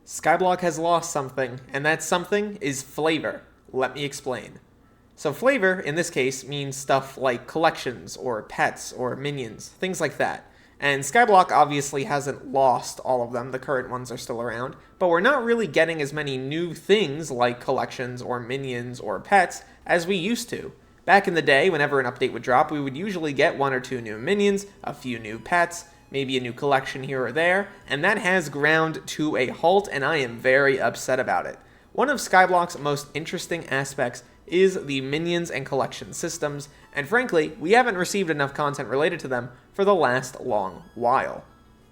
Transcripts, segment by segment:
Skyblock has lost something, and that something is flavor. Let me explain. So flavor, in this case, means stuff like collections, or pets, or minions, things like that. And Skyblock obviously hasn't lost all of them, the current ones are still around, but we're not really getting as many new things like collections, or minions, or pets as we used to. Back in the day, whenever an update would drop, we would usually get 1 or 2 new minions, a few new pets, maybe a new collection here or there, and that has ground to a halt, and I am very upset about it. One of Skyblock's most interesting aspects is the minions and collection systems, and frankly, we haven't received enough content related to them for the last long while.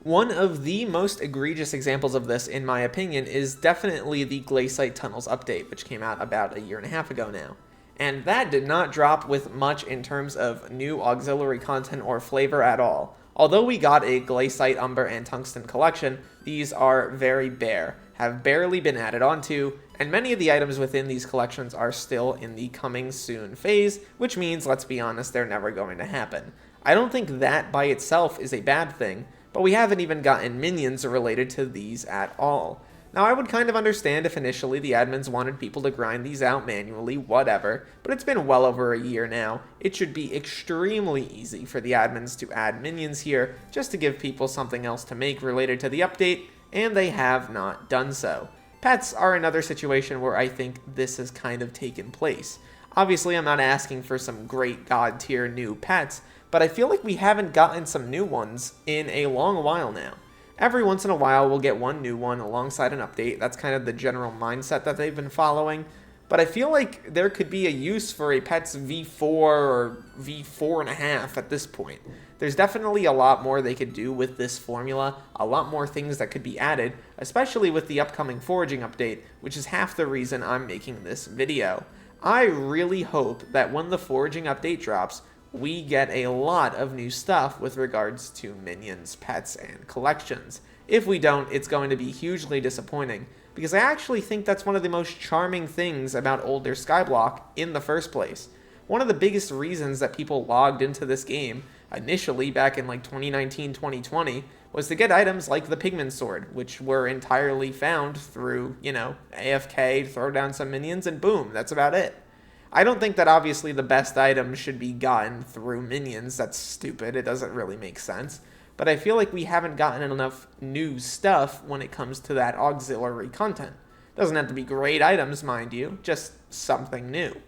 One of the most egregious examples of this, in my opinion, is definitely the Glaciite Tunnels update, which came out about a year and a half ago now. And that did not drop with much in terms of new auxiliary content or flavor at all. Although we got a Glaciite, Umber, and Tungsten collection, these are very bare, have barely been added onto, and many of the items within these collections are still in the coming soon phase, which means, let's be honest, they're never going to happen. I don't think that by itself is a bad thing, but we haven't even gotten minions related to these at all. Now, I would kind of understand if initially the admins wanted people to grind these out manually, whatever, but it's been well over a year now. It should be extremely easy for the admins to add minions here, just to give people something else to make related to the update, and they have not done so. Pets are another situation where I think this has kind of taken place. Obviously, I'm not asking for some great god tier new pets, but I feel like we haven't gotten some new ones in a long while now. Every once in a while, we'll get one new one alongside an update. That's kind of the general mindset that they've been following. But I feel like there could be a use for a Pets V4 or V4.5 at this point. There's definitely a lot more they could do with this formula, a lot more things that could be added, especially with the upcoming foraging update, which is half the reason I'm making this video. I really hope that when the foraging update drops, we get a lot of new stuff with regards to minions, pets, and collections. If we don't, it's going to be hugely disappointing, because I actually think that's one of the most charming things about older Skyblock in the first place. One of the biggest reasons that people logged into this game, initially back in like 2019-2020, was to get items like the Pigman Sword, which were entirely found through, AFK, throw down some minions, and boom, that's about it. I don't think that obviously the best item should be gotten through minions. That's stupid. It doesn't really make sense. But I feel like we haven't gotten enough new stuff when it comes to that auxiliary content. Doesn't have to be great items, mind you, just something new.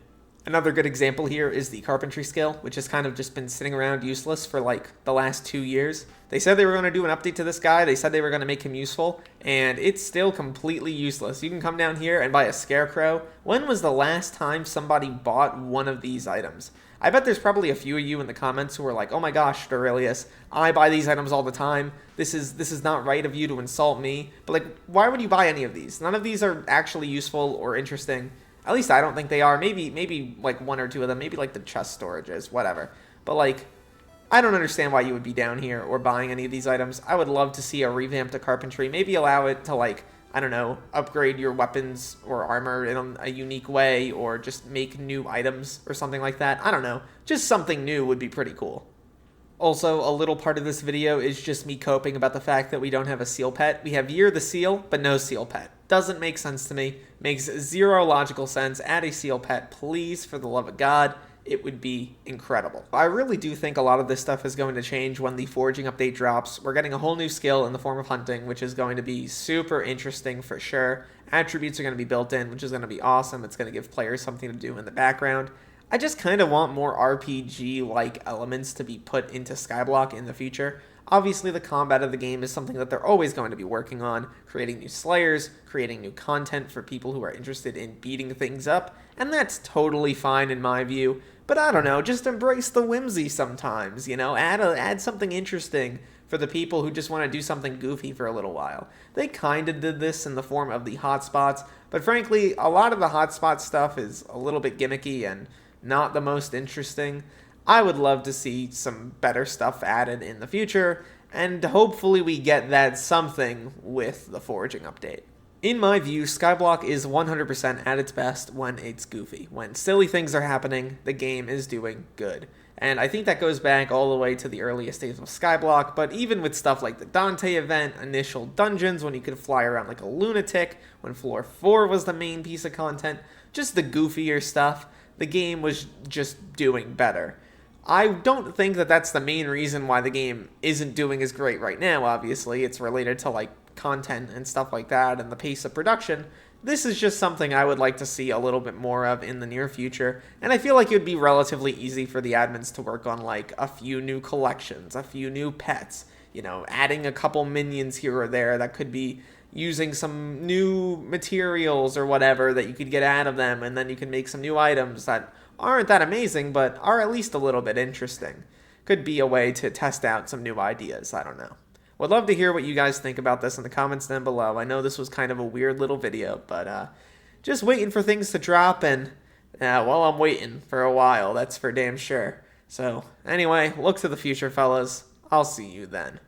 Another good example here is the carpentry skill, which has kind of just been sitting around useless for like the last 2 years. They said they were going to do an update to this guy, they said they were going to make him useful, and it's still completely useless. You can come down here and buy a scarecrow. When was the last time somebody bought one of these items? I bet there's probably a few of you in the comments who are like, oh my gosh, Derailious, I buy these items all the time. This is not right of you to insult me. But like, why would you buy any of these? None of these are actually useful or interesting. At least I don't think they are. Maybe like 1 or 2 of them. Maybe like the chest storages, whatever. But like, I don't understand why you would be down here or buying any of these items. I would love to see a revamp to carpentry. Maybe allow it to, like, I don't know, upgrade your weapons or armor in a unique way, or just make new items or something like that. I don't know. Just something new would be pretty cool. Also, a little part of this video is just me coping about the fact that we don't have a seal pet. We have Year the Seal, but no seal pet. Doesn't make sense to me. Makes zero logical sense. Add a seal pet, please, for the love of God. It would be incredible. I really do think a lot of this stuff is going to change when the foraging update drops. We're getting a whole new skill in the form of hunting, which is going to be super interesting for sure. Attributes are going to be built in, which is going to be awesome. It's going to give players something to do in the background. I just kind of want more RPG-like elements to be put into Skyblock in the future. Obviously, the combat of the game is something that they're always going to be working on, creating new slayers, creating new content for people who are interested in beating things up, and that's totally fine in my view. But I don't know, just embrace the whimsy sometimes, add something interesting for the people who just want to do something goofy for a little while. They kind of did this in the form of the hotspots, but frankly, a lot of the hotspot stuff is a little bit gimmicky and not the most interesting. I would love to see some better stuff added in the future, and hopefully we get that something with the foraging update. In my view, Skyblock is 100% at its best when it's goofy. When silly things are happening, the game is doing good. And I think that goes back all the way to the earliest days of Skyblock, but even with stuff like the Dante event, initial dungeons when you could fly around like a lunatic, when Floor 4 was the main piece of content, just the goofier stuff, the game was just doing better. I don't think that that's the main reason why the game isn't doing as great right now, obviously. It's related to like content and stuff like that and the pace of production. This is just something I would like to see a little bit more of in the near future, and I feel like it would be relatively easy for the admins to work on like a few new collections, a few new pets, adding a couple minions here or there that could be using some new materials or whatever that you could get out of them, and then you can make some new items that aren't that amazing but are at least a little bit interesting. Could be a way to test out some new ideas, I don't know. Would love to hear what you guys think about this in the comments down below. I know this was kind of a weird little video, but just waiting for things to drop, and well, I'm waiting for a while, that's for damn sure. So anyway, look to the future, fellas. I'll see you then.